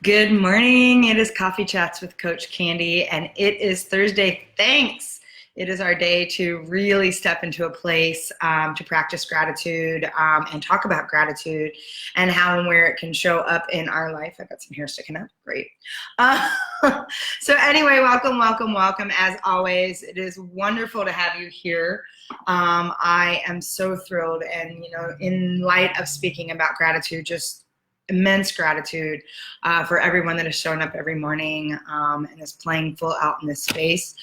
Good morning. It is Coffee Chats with Coach Candy, and it is Thursday. Thanks. It is our day to really step into a place to practice gratitude and talk about gratitude and how and where it can show up in our life. I got some hair sticking up. Great. Uh, so anyway, welcome, welcome, welcome. As always, it is wonderful to have you here. I am so thrilled, and in light of speaking about gratitude, just immense gratitude for everyone that has shown up every morning and is playing full out in this space.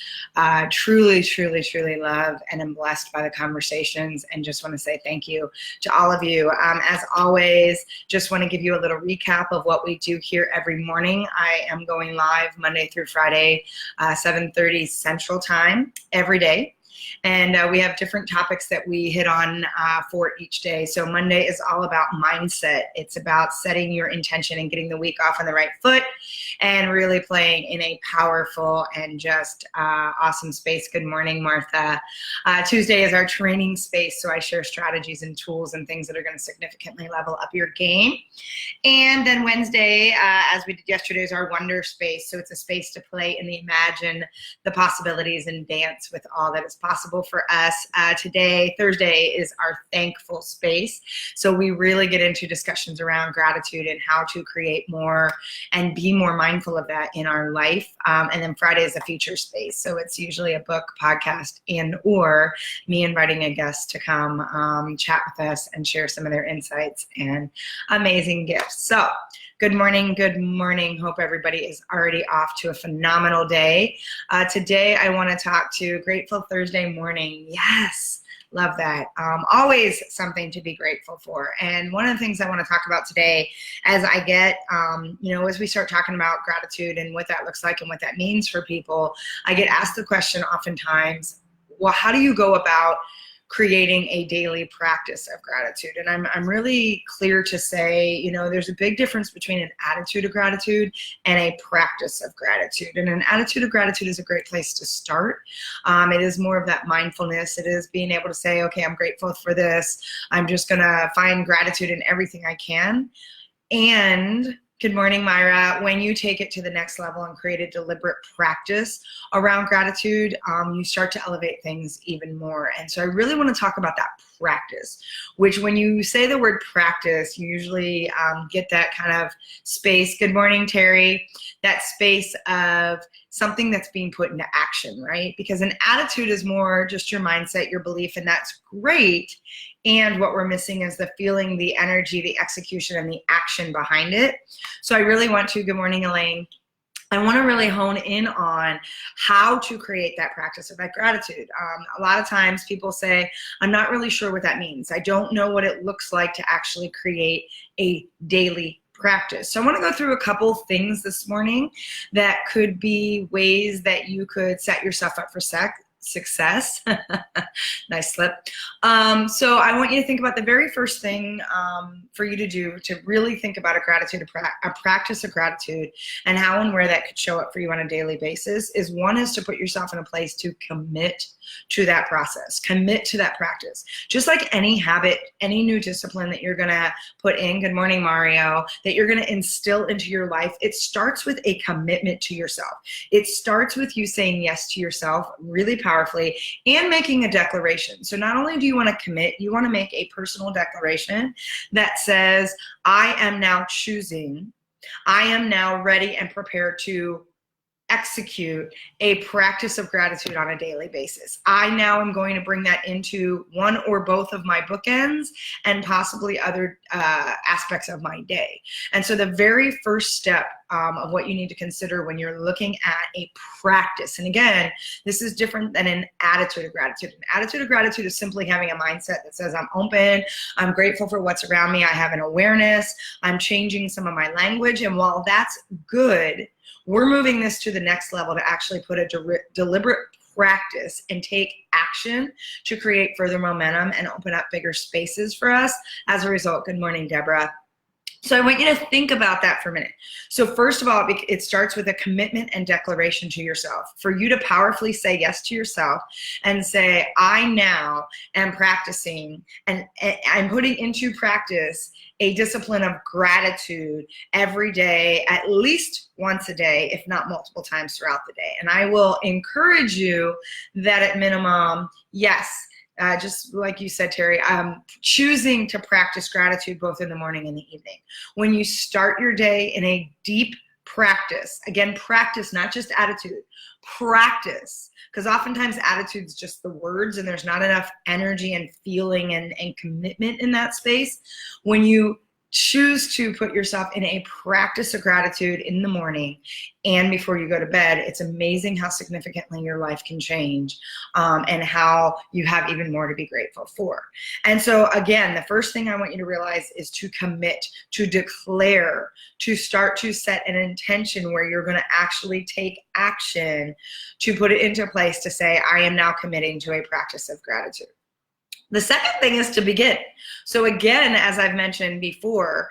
Truly, truly, truly love and am blessed by the conversations, and just want to say thank you to all of you. As always, just want to give you a little recap of what we do here every morning. I am going live Monday through Friday, 7:30 Central Time every day. And we have different topics that we hit on for each day. So Monday is all about mindset. It's about setting your intention and getting the week off on the right foot and really playing in a powerful and just awesome space. Good morning, Martha. Tuesday is our training space. So I share strategies and tools and things that are going to significantly level up your game. And then Wednesday, as we did yesterday, is our wonder space. So it's a space to play in the imagine, the possibilities, and dance with all that is possible for us. Today, Thursday, is our thankful space. So we really get into discussions around gratitude and how to create more and be more mindful of that in our life. And then Friday is a feature space. So it's usually a book, podcast, and or me inviting a guest to come chat with us and share some of their insights and amazing gifts. So good morning, good morning. Hope everybody is already off to a phenomenal day. Today I want to talk to Grateful Thursday morning. Yes, love that. Always something to be grateful for. And one of the things I want to talk about today as I get, as we start talking about gratitude and what that looks like and what that means for people, I get asked the question oftentimes, well, how do you go about creating a daily practice of gratitude? And I'm really clear to say, there's a big difference between an attitude of gratitude and a practice of gratitude. And an attitude of gratitude is a great place to start. It is more of that mindfulness. It is being able to say, okay, I'm grateful for this. I'm just going to find gratitude in everything I can. And good morning, Myra. When you take it to the next level and create a deliberate practice around gratitude, you start to elevate things even more. And so I really want to talk about that practice, which when you say the word practice, you usually get that kind of space. Good morning, Terry. That space of something that's being put into action, right? Because an attitude is more just your mindset, your belief, and that's great. And what we're missing is the feeling, the energy, the execution, and the action behind it. So I really want to, good morning, Elaine. I want to really hone in on how to create that practice of that gratitude. A lot of times people say, I'm not really sure what that means. I don't know what it looks like to actually create a daily practice. So I want to go through a couple things this morning that could be ways that you could set yourself up for success. Nice slip. So I want you to think about the very first thing for you to do to really think about a practice of gratitude and how and where that could show up for you on a daily basis is one is to put yourself in a place to commit to that process, commit to that practice. Just like any habit, any new discipline that you're gonna put in, good morning, Mario, that you're gonna instill into your life, it starts with a commitment to yourself. It starts with you saying yes to yourself really powerfully and making a declaration. So not only do you want to commit, you want to make a personal declaration that says, I am now choosing, I am now ready and prepared to execute a practice of gratitude on a daily basis. I now am going to bring that into one or both of my bookends and possibly other aspects of my day. And so the very first step of what you need to consider when you're looking at a practice, and again, this is different than an attitude of gratitude. An attitude of gratitude is simply having a mindset that says, I'm open, I'm grateful for what's around me, I have an awareness, I'm changing some of my language, and while that's good, we're moving this to the next level to actually put a deliberate practice and take action to create further momentum and open up bigger spaces for us. As a result, good morning, Deborah. So I want you to think about that for a minute. So first of all, it starts with a commitment and declaration to yourself. For you to powerfully say yes to yourself and say, I now am practicing and I'm putting into practice a discipline of gratitude every day, at least once a day, if not multiple times throughout the day. And I will encourage you that at minimum, yes, just like you said, Terry, choosing to practice gratitude both in the morning and the evening. When you start your day in a deep practice, again, practice, not just attitude, practice, because oftentimes attitude's just the words and there's not enough energy and feeling and commitment in that space. When you choose to put yourself in a practice of gratitude in the morning and before you go to bed, it's amazing how significantly your life can change, and how you have even more to be grateful for. And so again, the first thing I want you to realize is to commit, to declare, to start to set an intention where you're going to actually take action to put it into place to say, I am now committing to a practice of gratitude. The second thing is to begin. So again, as I've mentioned before,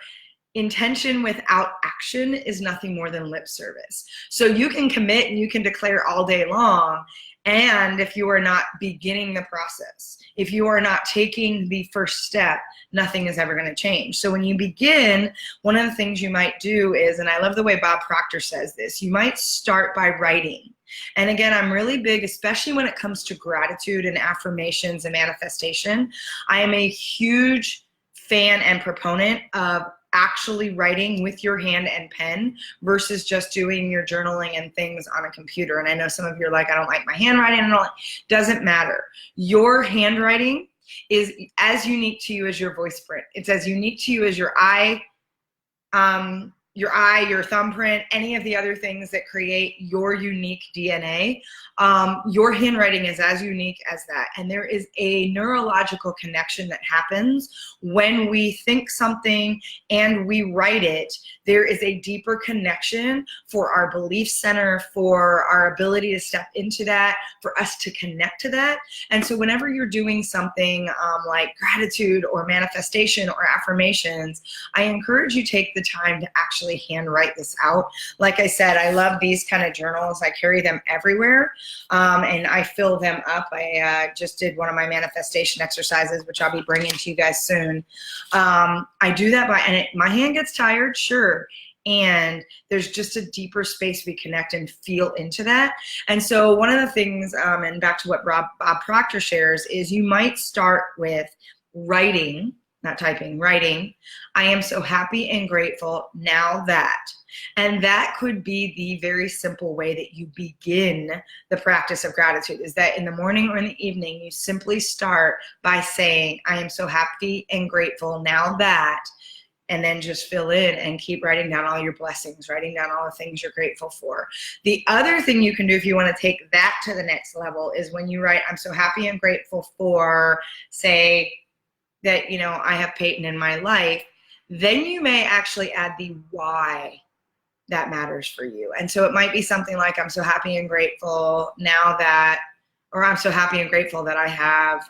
intention without action is nothing more than lip service. So you can commit and you can declare all day long, and if you are not beginning the process, if you are not taking the first step, nothing is ever going to change. So when you begin, one of the things you might do is, and I love the way Bob Proctor says this, you might start by writing. And again, I'm really big, especially when it comes to gratitude and affirmations and manifestation. I am a huge fan and proponent of actually writing with your hand and pen versus just doing your journaling and things on a computer. And I know some of you are like, I don't like my handwriting and all. Doesn't matter. Your handwriting is as unique to you as your voice print. It's as unique to you as your eye, your thumbprint, any of the other things that create your unique DNA. Your handwriting is as unique as that. And there is a neurological connection that happens when we think something and we write it. There is a deeper connection for our belief center, for our ability to step into that, for us to connect to that. And so whenever you're doing something like gratitude or manifestation or affirmations, I encourage you take the time to actually handwrite this out. Like I said, I love these kind of journals. I carry them everywhere, and I fill them up. I just did one of my manifestation exercises, which I'll be bringing to you guys soon. I do that my hand gets tired, sure, and there's just a deeper space we connect and feel into that. And so one of the things, and back to what Bob Proctor shares, is you might start with writing, not typing, writing, I am so happy and grateful now that. And that could be the very simple way that you begin the practice of gratitude, is that in the morning or in the evening, you simply start by saying, I am so happy and grateful now that, and then just fill in and keep writing down all your blessings, writing down all the things you're grateful for. The other thing you can do if you want to take that to the next level is when you write, I'm so happy and grateful for, say, that, you know, I have Peyton in my life, then you may actually add the why that matters for you. And so it might be something like, I'm so happy and grateful now that, or I'm so happy and grateful that I have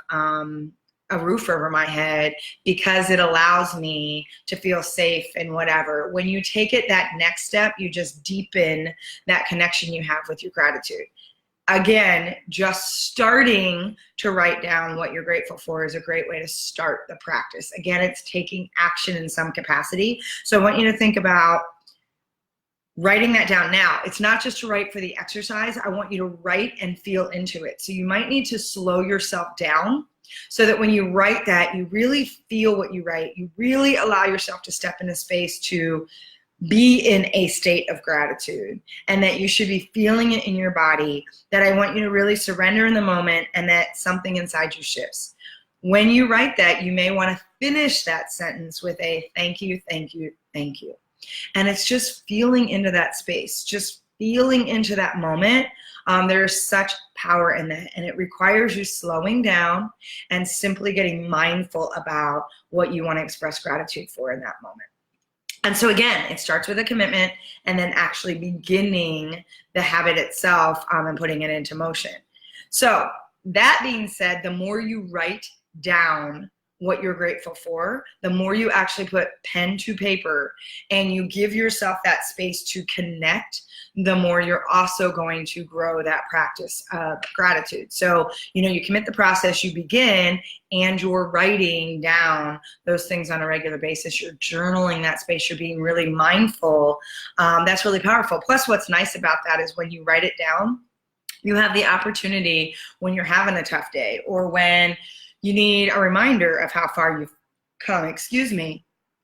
a roof over my head because it allows me to feel safe and whatever. When you take it that next step, you just deepen that connection you have with your gratitude. Again, just starting to write down what you're grateful for is a great way to start the practice. Again, it's taking action in some capacity. So I want you to think about writing that down. Now, it's not just to write for the exercise. I want you to write and feel into it. So you might need to slow yourself down so that when you write that, you really feel what you write. You really allow yourself to step into space to be in a state of gratitude, and that you should be feeling it in your body, that I want you to really surrender in the moment and that something inside you shifts. When you write that, you may want to finish that sentence with a thank you, thank you, thank you. And it's just feeling into that space, just feeling into that moment. There's such power in that, and it requires you slowing down and simply getting mindful about what you want to express gratitude for in that moment. And so again, it starts with a commitment and then actually beginning the habit itself and putting it into motion. So that being said, the more you write down what you're grateful for, the more you actually put pen to paper and you give yourself that space to connect, the more you're also going to grow that practice of gratitude. So, you commit the process, you begin, and you're writing down those things on a regular basis. You're journaling that space. You're being really mindful. That's really powerful. Plus, what's nice about that is when you write it down, you have the opportunity when you're having a tough day or when you need a reminder of how far you've come,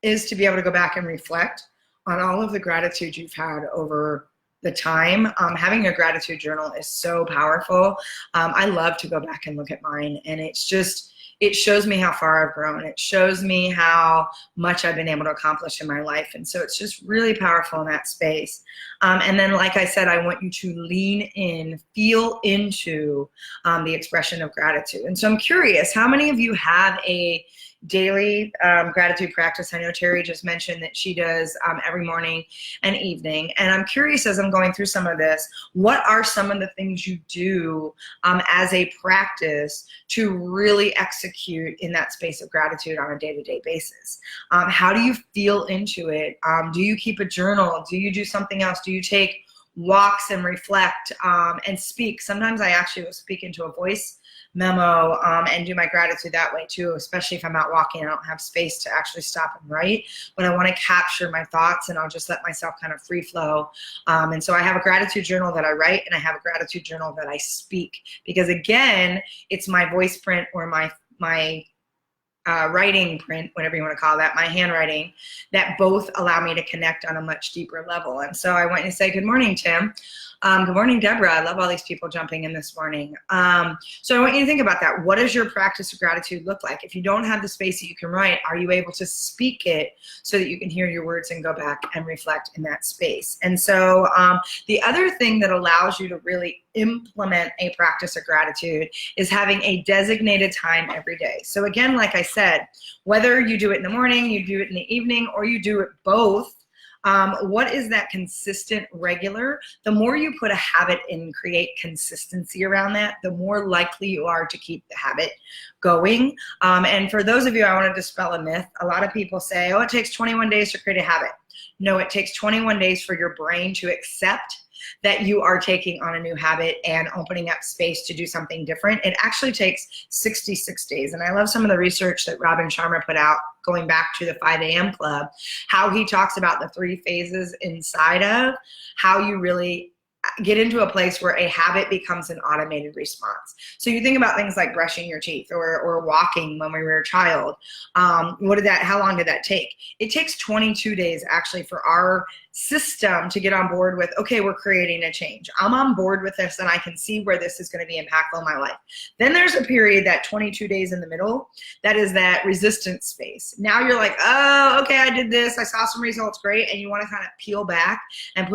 is to be able to go back and reflect on all of the gratitude you've had over the time. Having a gratitude journal is so powerful. I love to go back and look at mine, and it shows me how far I've grown. It shows me how much I've been able to accomplish in my life. And so it's just really powerful in that space. And then, like I said, I want you to lean in, feel into the expression of gratitude. And so I'm curious, how many of you have a daily gratitude practice? I know Terry just mentioned that she does every morning and evening. And I'm curious, as I'm going through some of this, what are some of the things you do as a practice to really execute in that space of gratitude on a day-to-day basis? How do you feel into it? Do you keep a journal? Do you do something else? Do you take walks and reflect and speak? Sometimes I actually will speak into a voice memo and do my gratitude that way too, especially if I'm out walking. I don't have space to actually stop and write, but I want to capture my thoughts, and I'll just let myself kind of free flow. And so I have a gratitude journal that I write, and I have a gratitude journal that I speak, because again, it's my voice print or my writing print, whatever you want to call that, my handwriting, that both allow me to connect on a much deeper level. And so I want to say, good morning, Tim. Good morning, Deborah. I love all these people jumping in this morning. So I want you to think about that. What does your practice of gratitude look like? If you don't have the space that you can write, are you able to speak it so that you can hear your words and go back and reflect in that space? And so the other thing that allows you to really implement a practice of gratitude is having a designated time every day. So again, like I said, whether you do it in the morning, you do it in the evening, or you do it both, what is that consistent, regular? The more you put a habit in, create consistency around that, the more likely you are to keep the habit going. And for those of you, I want to dispel a myth. A lot of people say, oh, it takes 21 days to create a habit. No, it takes 21 days for your brain to accept that you are taking on a new habit and opening up space to do something different. It actually takes 66 days. And I love some of the research that Robin Sharma put out, going back to the 5 a.m. club, how he talks about the 3 phases inside of how you really get into a place where a habit becomes an automated response. So you think about things like brushing your teeth or walking when we were a child. How long did that take? It takes 22 days actually for our system to get on board with, okay, we're creating a change. I'm on board with this and I can see where this is going to be impactful in my life. Then there's a period, that 22 days in the middle, that is that resistance space. Now you're like, oh, okay, I did this. I saw some results, great. And you want to kind of peel back and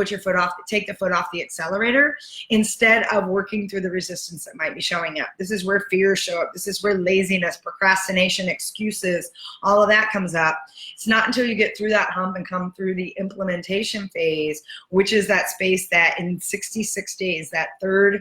take the foot off the accelerator instead of working through the resistance that might be showing up. This is where fears show up. This is where laziness, procrastination, excuses, all of that comes up. It's not until you get through that hump and come through the implementation phase, which is that space that in 66 days, that third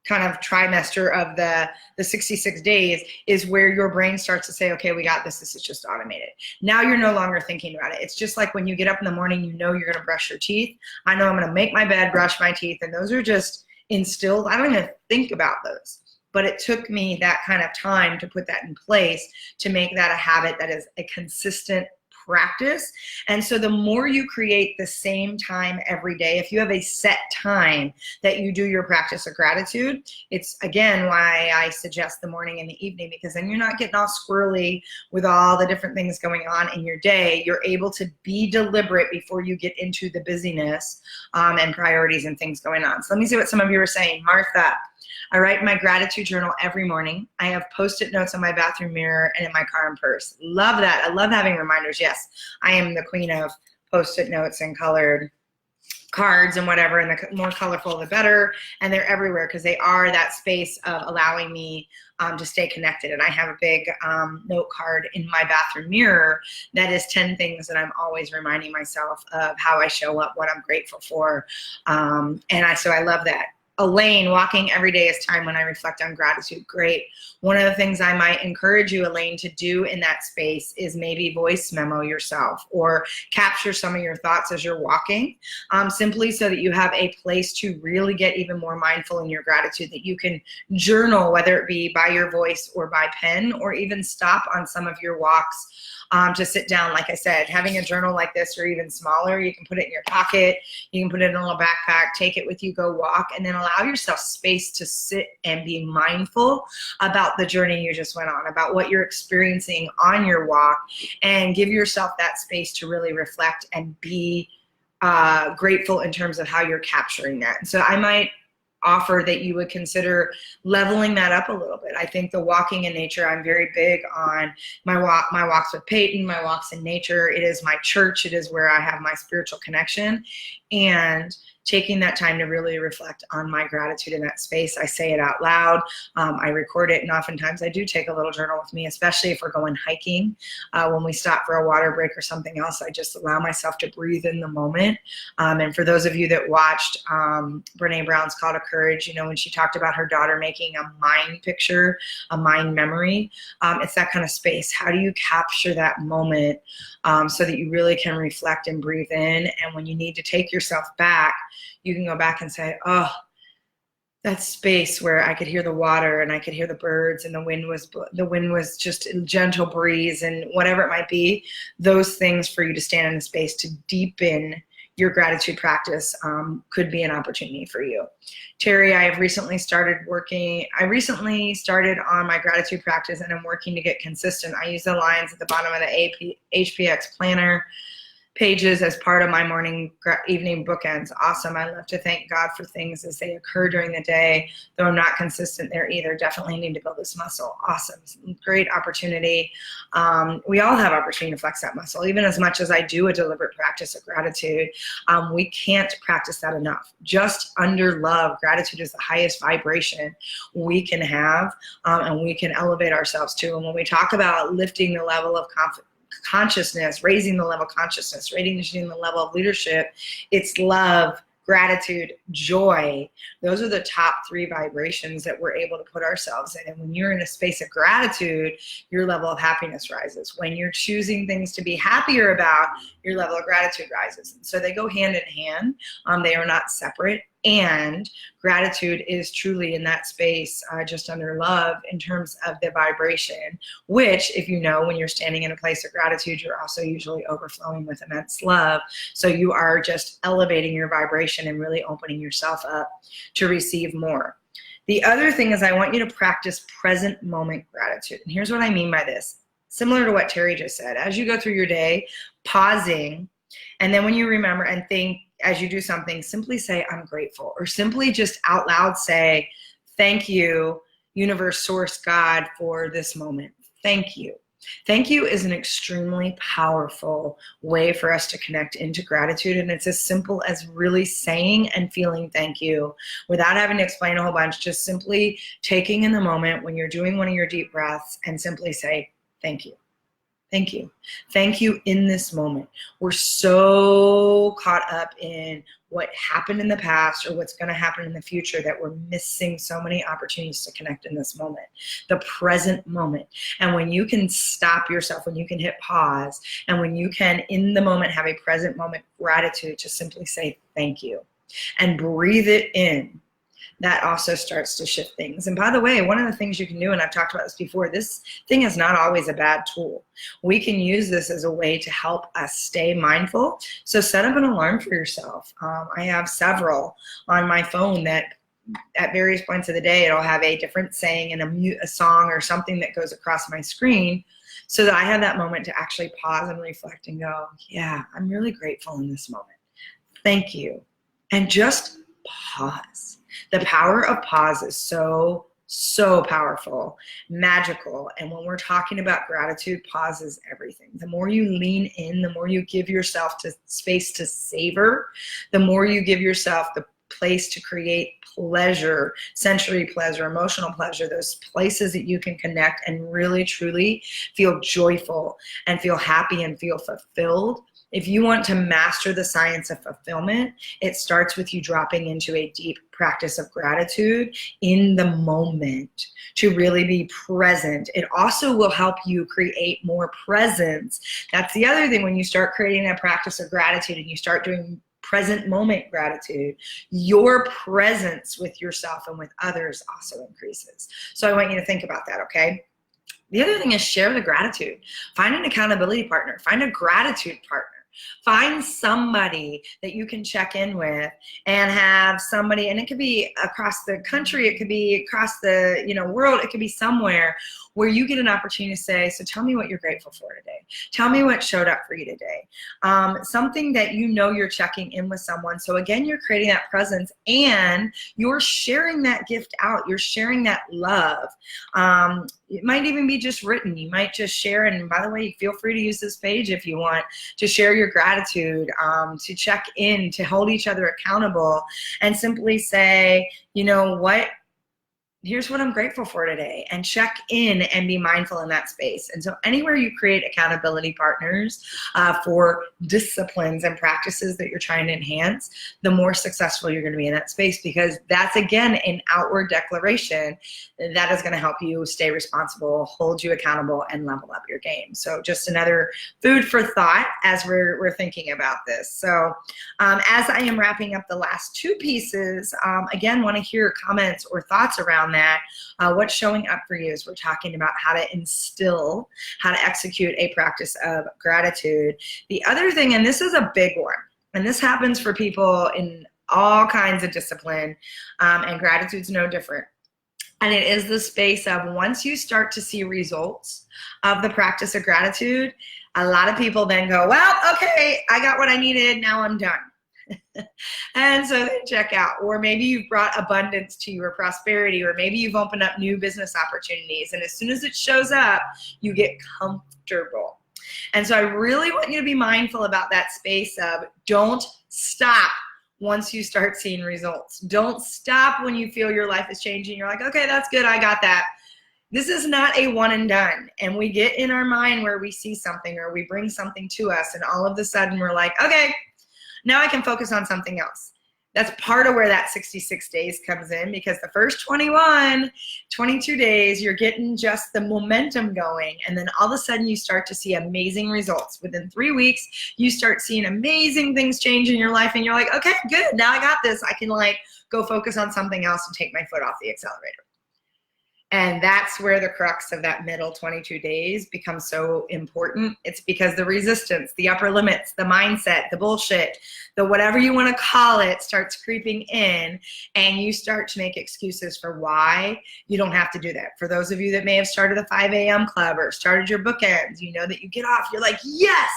kind of trimester of the 66 days, is where your brain starts to say, okay, we got this. This is just automated. Now you're no longer thinking about it. It's just like when you get up in the morning, you know you're going to brush your teeth. I know I'm going to make my bed, brush my teeth, and those are just instilled. I don't even think about those. But it took me that kind of time to put that in place to make that a habit that is a consistent practice. And so the more you create the same time every day, if you have a set time that you do your practice of gratitude, it's again why I suggest the morning and the evening, because then you're not getting all squirrely with all the different things going on in your day. You're able to be deliberate before you get into the busyness and priorities and things going on. So let me see what some of you are saying. Martha, I write my gratitude journal every morning. I have Post-it notes on my bathroom mirror and in my car and purse. Love that. I love having reminders. Yes, I am the queen of Post-it notes and colored cards and whatever, and the more colorful the better. And they're everywhere because they are that space of allowing me to stay connected. And I have a big note card in my bathroom mirror that is 10 things that I'm always reminding myself of how I show up, what I'm grateful for. So I love that. Elaine, walking every day is time when I reflect on gratitude. Great. One of the things I might encourage you, Elaine, to do in that space is maybe voice memo yourself or capture some of your thoughts as you're walking, simply so that you have a place to really get even more mindful in your gratitude, that you can journal, whether it be by your voice or by pen, or even stop on some of your walks to sit down. Like I said, having a journal like this or even smaller, you can put it in your pocket, you can put it in a little backpack, take it with you, go walk, and then allow yourself space to sit and be mindful about the journey you just went on, about what you're experiencing on your walk, and give yourself that space to really reflect and be grateful in terms of how you're capturing that. And so I might offer that you would consider leveling that up a little bit. I think the walking in nature, I'm very big on my walks with Peyton, my walks in nature. It is my church. It is where I have my spiritual connection. And taking that time to really reflect on my gratitude in that space. I say it out loud. I record it, and oftentimes I do take a little journal with me, especially if we're going hiking. When we stop for a water break or something else, I just allow myself to breathe in the moment. And for those of you that watched Brene Brown's Call to Courage, you know, when she talked about her daughter making a mind picture, a mind memory, it's that kind of space. How do you capture that moment so that you really can reflect and breathe in? And when you need to take yourself back, you can go back and say, oh, that space where I could hear the water and I could hear the birds and the wind was just a gentle breeze and whatever it might be. Those things for you to stand in a space to deepen your gratitude practice could be an opportunity for you. Terry, I recently started on my gratitude practice, and I'm working to get consistent. I use the lines at the bottom of the HPX planner pages as part of my evening bookends. Awesome. I love to thank God for things as they occur during the day, though I'm not consistent there either. Definitely need to build this muscle. Awesome. Great opportunity. We all have opportunity to flex that muscle. Even as much as I do a deliberate practice of gratitude, we can't practice that enough. Just under love, gratitude is the highest vibration we can have, and we can elevate ourselves to. And when we talk about lifting the level of consciousness, raising the level of consciousness, raising the level of leadership, it's love, gratitude, joy. Those are the top 3 vibrations that we're able to put ourselves in. And when you're in a space of gratitude, your level of happiness rises. When you're choosing things to be happier about, your level of gratitude rises. And so they go hand in hand. They are not separate. And gratitude is truly in that space, just under love in terms of the vibration, which, if you know, when you're standing in a place of gratitude, you're also usually overflowing with immense love. So you are just elevating your vibration and really opening yourself up to receive more. The other thing is I want you to practice present moment gratitude. And here's what I mean by this. Similar to what Terry just said, as you go through your day, pausing, and then when you remember and think, as you do something, simply say, I'm grateful, or simply just out loud say, thank you, universe, source, God, for this moment. Thank you. Thank you is an extremely powerful way for us to connect into gratitude. And it's as simple as really saying and feeling thank you without having to explain a whole bunch, just simply taking in the moment when you're doing one of your deep breaths and simply say, thank you. Thank you. Thank you in this moment. We're so caught up in what happened in the past or what's going to happen in the future that we're missing so many opportunities to connect in this moment, the present moment. And when you can stop yourself, when you can hit pause, and when you can in the moment have a present moment gratitude, just simply say thank you and breathe it in, that also starts to shift things. And by the way, one of the things you can do, and I've talked about this before, this thing is not always a bad tool. We can use this as a way to help us stay mindful. So set up an alarm for yourself. I have several on my phone that at various points of the day, it'll have a different saying and a song or something that goes across my screen so that I have that moment to actually pause and reflect and go, yeah, I'm really grateful in this moment. Thank you. And just pause. The power of pause is so powerful, magical. And when we're talking about gratitude, pause is everything. The more you lean in, the more you give yourself to space to savor, the more you give yourself the place to create pleasure, sensory pleasure, emotional pleasure, those places that you can connect and really truly feel joyful and feel happy and feel fulfilled. If you want to master the science of fulfillment, it starts with you dropping into a deep practice of gratitude in the moment to really be present. It also will help you create more presence. That's the other thing. When you start creating that practice of gratitude and you start doing present moment gratitude, your presence with yourself and with others also increases. So I want you to think about that, okay? The other thing is share the gratitude. Find an accountability partner. Find a gratitude partner. Find somebody that you can check in with and have somebody, and it could be across the country, it could be across the world, it could be somewhere where you get an opportunity to say, so tell me what you're grateful for today. Tell me what showed up for you today. Something that you're checking in with someone. So again, you're creating that presence and you're sharing that gift out. You're sharing that love. It might even be just written. You might just share, and by the way, feel free to use this page if you want to share your gratitude, to check in, to hold each other accountable, and simply say, you know what? Here's what I'm grateful for today, and check in and be mindful in that space. And so anywhere you create accountability partners for disciplines and practices that you're trying to enhance, the more successful you're going to be in that space, because that's, again, an outward declaration that is going to help you stay responsible, hold you accountable, and level up your game. So just another food for thought as we're thinking about this. So as I am wrapping up the last two pieces, again, want to hear comments or thoughts around that. What's showing up for you as we're talking about how to instill, how to execute a practice of gratitude. The other thing, and this is a big one, and this happens for people in all kinds of discipline, and gratitude's no different. And it is the space of, once you start to see results of the practice of gratitude, a lot of people then go, well, okay, I got what I needed, now I'm done. And so they check out. Or maybe you've brought abundance to you, or prosperity, or maybe you've opened up new business opportunities, and as soon as it shows up, you get comfortable. And so I really want you to be mindful about that space of, don't stop once you start seeing results. Don't stop when you feel your life is changing. You're like, okay, that's good, I got that. This is not a one and done. And we get in our mind where we see something or we bring something to us, and all of a sudden we're like, okay, now I can focus on something else. That's part of where that 66 days comes in, because the first 21, 22 days, you're getting just the momentum going. And then all of a sudden you start to see amazing results. Within 3 weeks, you start seeing amazing things change in your life. And you're like, okay, good. Now I got this. I can go focus on something else and take my foot off the accelerator. And that's where the crux of that middle 22 days becomes so important. It's because the resistance, the upper limits, the mindset, the bullshit, the whatever you want to call it, starts creeping in, and you start to make excuses for why you don't have to do that. For those of you that may have started the 5 a.m. club or started your bookends, you know that you get off, you're like, yes!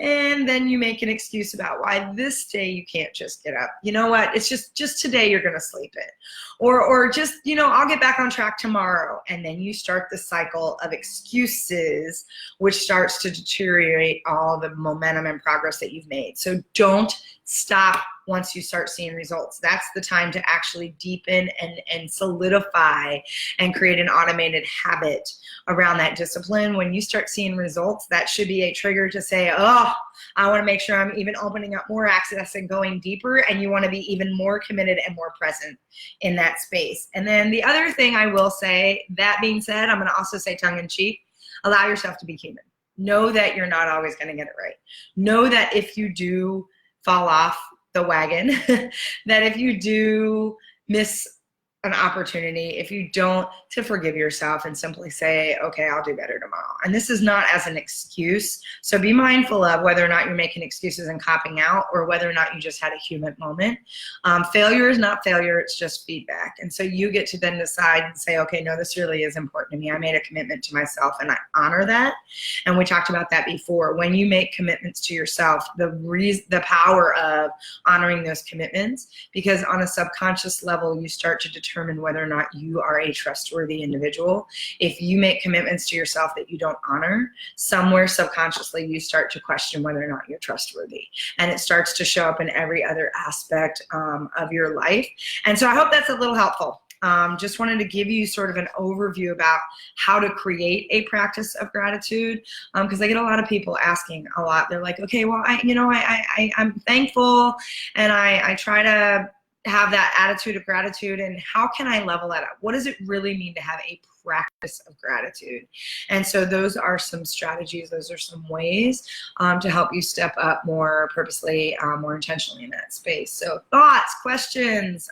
And then you make an excuse about why this day you can't just get up. You know what? It's just today you're going to sleep it. Or just, I'll get back on track tomorrow. And then you start the cycle of excuses, which starts to deteriorate all the momentum and progress that you've made. So don't stop once you start seeing results. That's the time to actually deepen and solidify and create an automated habit around that discipline. When you start seeing results, that should be a trigger to say, oh, I want to make sure I'm even opening up more access and going deeper, and you want to be even more committed and more present in that space. And then the other thing I will say, that being said, I'm going to also say tongue-in-cheek, allow yourself to be human. Know that you're not always going to get it right. Know that if you do fall off the wagon, that if you do miss an opportunity, if you don't, to forgive yourself and simply say, okay, I'll do better tomorrow. And this is not as an excuse. So be mindful of whether or not you're making excuses and copping out, or whether or not you just had a human moment. Failure is not failure, it's just feedback. And so you get to then decide and say, okay, no, this really is important to me. I made a commitment to myself and I honor that. And we talked about that before. When you make commitments to yourself, the power of honoring those commitments, because on a subconscious level, you start to determine whether or not you are a trustworthy individual. If you make commitments to yourself that you don't honor, somewhere subconsciously you start to question whether or not you're trustworthy. And it starts to show up in every other aspect of your life. And so I hope that's a little helpful. Just wanted to give you sort of an overview about how to create a practice of gratitude, because I get a lot of people asking a lot. They're like, okay, well, I'm thankful, and I try to have that attitude of gratitude, and how can I level that up? What does it really mean to have a practice of gratitude? And so those are some strategies, those are some ways to help you step up more purposely, more intentionally in that space. So thoughts, questions,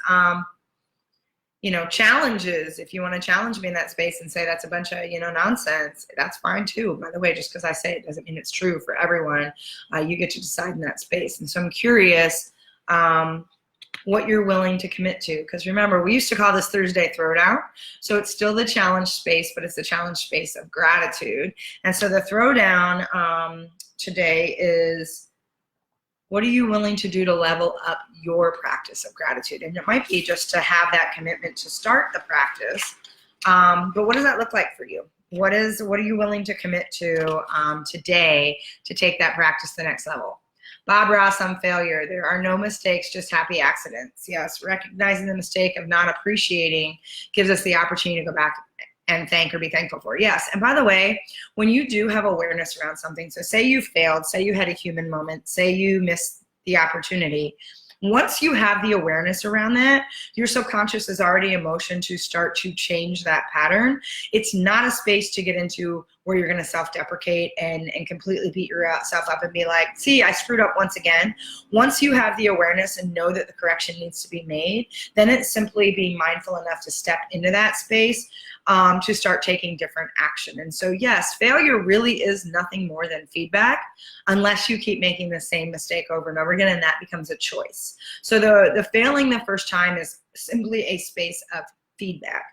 challenges. If you want to challenge me in that space and say that's a bunch of, nonsense, that's fine too. By the way, just because I say it doesn't mean it's true for everyone. You get to decide in that space. And so I'm curious what you're willing to commit to. Because remember, we used to call this Thursday Throwdown. So it's still the challenge space, but it's the challenge space of gratitude. And so the throwdown today is, what are you willing to do to level up your practice of gratitude? And it might be just to have that commitment to start the practice. But what does that look like for you? What are you willing to commit to today to take that practice to the next level? Bob Ross on failure. There are no mistakes, just happy accidents. Yes, recognizing the mistake of not appreciating gives us the opportunity to go back and thank or be thankful for. Yes, and by the way, when you do have awareness around something, so say you failed, say you had a human moment, say you missed the opportunity, once you have the awareness around that, your subconscious is already in motion to start to change that pattern. It's not a space to get into where you're going to self-deprecate and completely beat yourself up and be like, see, I screwed up once again. Once you have the awareness and know that the correction needs to be made, then it's simply being mindful enough to step into that space to start taking different action. And so yes, failure really is nothing more than feedback, unless you keep making the same mistake over and over again, and that becomes a choice. So the failing the first time is simply a space of feedback.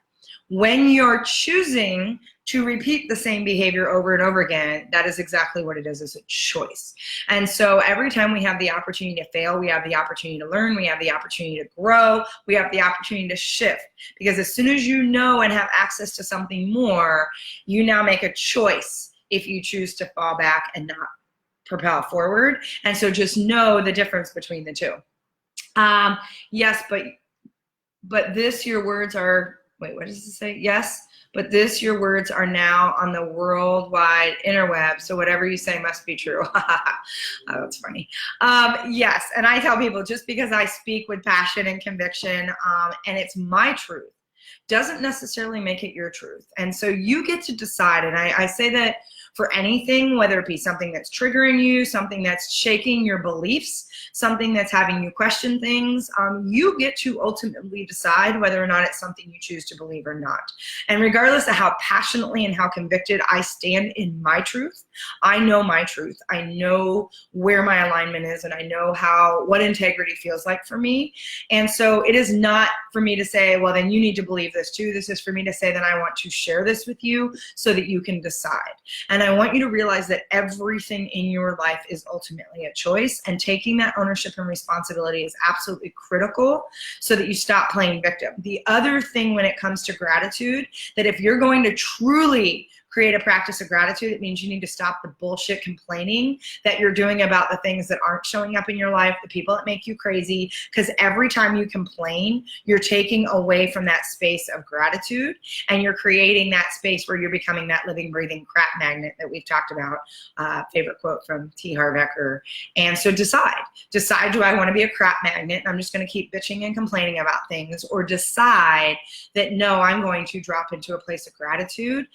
When you're choosing to repeat the same behavior over and over again, that is exactly what it is a choice. And so every time we have the opportunity to fail, we have the opportunity to learn, we have the opportunity to grow, we have the opportunity to shift. Because as soon as you know and have access to something more, you now make a choice if you choose to fall back and not propel forward. And so just know the difference between the two. Yes, but this, your words are, wait, what does it say? Yes, but this, your words are now on the worldwide interweb, so whatever you say must be true. Oh, that's funny. Yes, and I tell people, just because I speak with passion and conviction, and it's my truth, doesn't necessarily make it your truth. And so you get to decide, and I say that for anything, whether it be something that's triggering you, something that's shaking your beliefs, something that's having you question things, you get to ultimately decide whether or not it's something you choose to believe or not. And regardless of how passionately and how convicted I stand in my truth, I know my truth. I know where my alignment is, and I know what integrity feels like for me. And so it is not for me to say, well, then you need to believe this too. This is for me to say that I want to share this with you so that you can decide. And I want you to realize that everything in your life is ultimately a choice, and taking that ownership and responsibility is absolutely critical so that you stop playing victim. The other thing when it comes to gratitude, that if you're going to truly create a practice of gratitude, it means you need to stop the bullshit complaining that you're doing about the things that aren't showing up in your life, the people that make you crazy, because every time you complain, you're taking away from that space of gratitude, and you're creating that space where you're becoming that living, breathing crap magnet that we've talked about, favorite quote from T. Harv Eker. And so decide, do I want to be a crap magnet and I'm just going to keep bitching and complaining about things, or decide that no, I'm going to drop into a place of gratitude,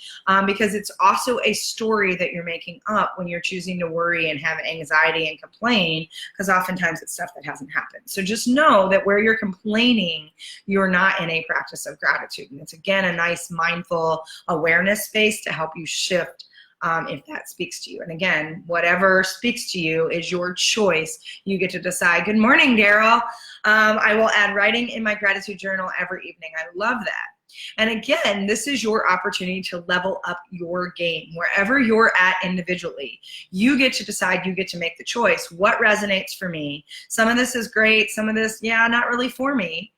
because it's also a story that you're making up when you're choosing to worry and have anxiety and complain, because oftentimes it's stuff that hasn't happened. So just know that where you're complaining, you're not in a practice of gratitude. And it's, again, a nice mindful awareness space to help you shift if that speaks to you. And again, whatever speaks to you is your choice. You get to decide. Good morning, Daryl. I will add writing in my gratitude journal every evening. I love that. And again, this is your opportunity to level up your game. Wherever you're at individually, you get to decide, you get to make the choice. What resonates for me? Some of this is great. Some of this, yeah, not really for me.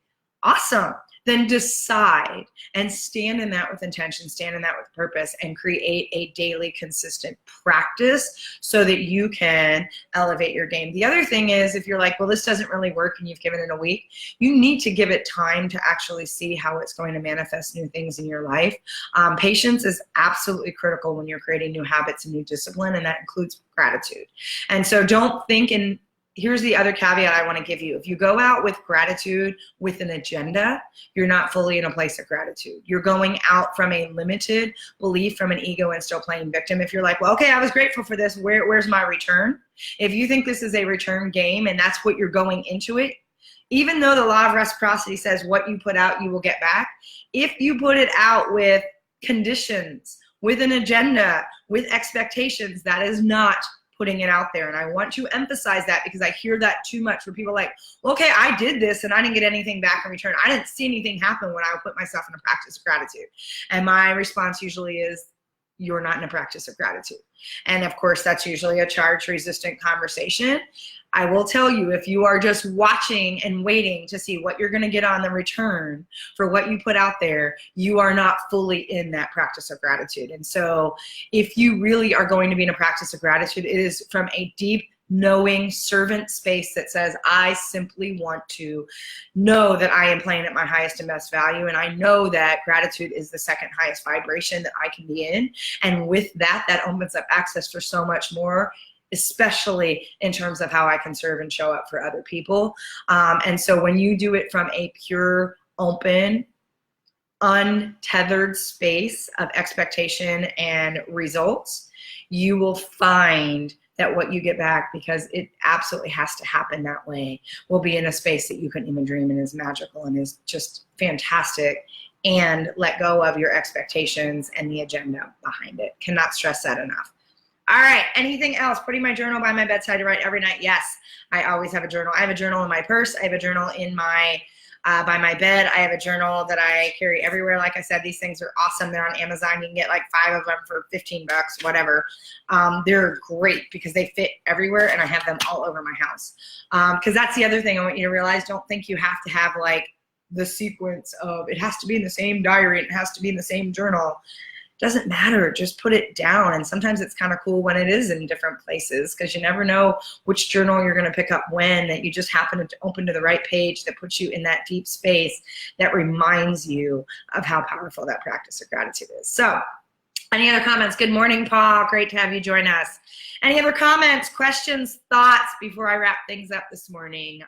Awesome. then decide and stand in that with intention, stand in that with purpose, and create a daily consistent practice so that you can elevate your game. The other thing is, if you're like, well, this doesn't really work and you've given it a week, you need to give it time to actually see how it's going to manifest new things in your life. Patience is absolutely critical when you're creating new habits and new discipline, and that includes gratitude. And so don't think in here's the other caveat I want to give you. If you go out with gratitude with an agenda, you're not fully in a place of gratitude. You're going out from a limited belief, from an ego, and still playing victim. If you're like, well, okay, I was grateful for this. Where's my return? If you think this is a return game and that's what you're going into it, even though the law of reciprocity says what you put out, you will get back. If you put it out with conditions, with an agenda, with expectations, that is not putting it out there. And I want to emphasize that because I hear that too much where people are like, okay, I did this and I didn't get anything back in return. I didn't see anything happen when I put myself in a practice of gratitude. And my response usually is, you're not in a practice of gratitude. And of course, that's usually a charge-resistant conversation. I will tell you, if you are just watching and waiting to see what you're going to get on the return for what you put out there, you are not fully in that practice of gratitude. And so if you really are going to be in a practice of gratitude, it is from a deep, knowing servant space that says, I simply want to know that I am playing at my highest and best value. And I know that gratitude is the second highest vibration that I can be in. And with that, that opens up access for so much more, especially in terms of how I can serve and show up for other people. And so when you do it from a pure, open, untethered space of expectation and results, you will find that what you get back, because it absolutely has to happen that way, will be in a space that you couldn't even dream and is magical and is just fantastic. And let go of your expectations and the agenda behind it. Cannot stress that enough. All right, anything else? Putting my journal by my bedside to write every night. Yes, I always have a journal. I have a journal in my purse. I have a journal in my by my bed. I have a journal that I carry everywhere. Like I said, these things are awesome. They're on Amazon. You can get like 5 of them for $15, whatever. They're great because they fit everywhere, and I have them all over my house. Because that's the other thing I want you to realize. Don't think you have to have like the sequence of it has to be in the same diary and it has to be in the same journal. Doesn't matter, just put it down. And sometimes it's kind of cool when it is in different places, because you never know which journal you're going to pick up when, that you just happen to open to the right page that puts you in that deep space that reminds you of how powerful that practice of gratitude is. So any other comments? Good morning, Paul. Great to have you join us. Any other comments, questions, thoughts before I wrap things up this morning?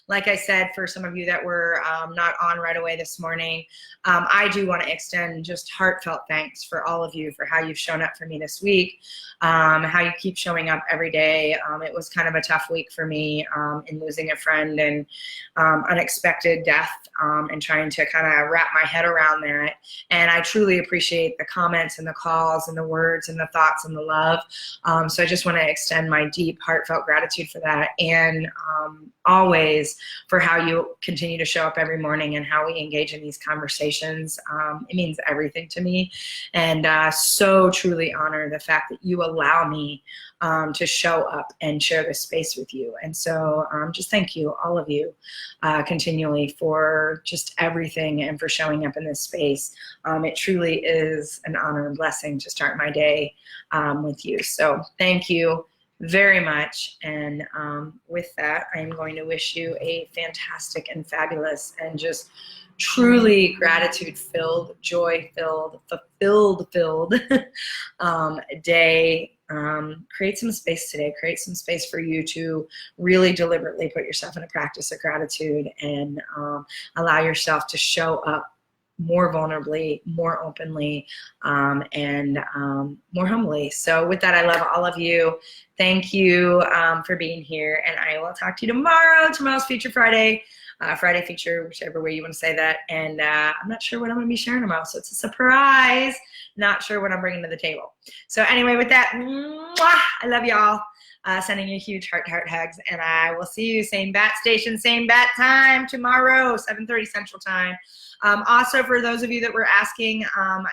Like I said, for some of you that were not on right away this morning, I do want to extend just heartfelt thanks for all of you for how you've shown up for me this week, how you keep showing up every day. It was kind of a tough week for me in losing a friend and unexpected death and trying to kind of wrap my head around that. And I truly appreciate the comments and the calls and the words and the thoughts and the love. So I just want to extend my deep, heartfelt gratitude for that, and always for how you continue to show up every morning and how we engage in these conversations. It means everything to me, and so truly honor the fact that you allow me to show up and share this space with you. And so just thank you, all of you, continually for just everything and for showing up in this space. It truly is an honor and blessing to start my day with you. So thank you very much. And with that, I'm going to wish you a fantastic and fabulous and just truly gratitude-filled, joy-filled, fulfilled day. Create some space today. Create some space for you to really deliberately put yourself in a practice of gratitude and allow yourself to show up more vulnerably, more openly, and more humbly. So with that, I love all of you. Thank you for being here, and I will talk to you tomorrow. Tomorrow's Feature Friday. Friday feature, whichever way you want to say that. And I'm not sure what I'm going to be sharing tomorrow, so it's a surprise. Not sure what I'm bringing to the table. So anyway, with that, mwah, I love y'all. Sending you huge heart hugs, and I will see you same bat station, same bat time tomorrow, 7:30 Central Time. Also, for those of you that were asking,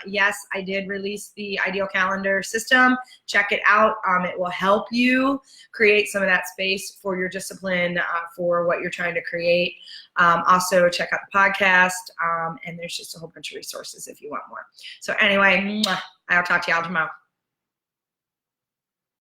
yes, I did release the Ideal Calendar system. Check it out. It will help you create some of that space for your discipline, for what you're trying to create. Also, check out the podcast, and there's just a whole bunch of resources if you want more. So anyway, I'll talk to y'all tomorrow.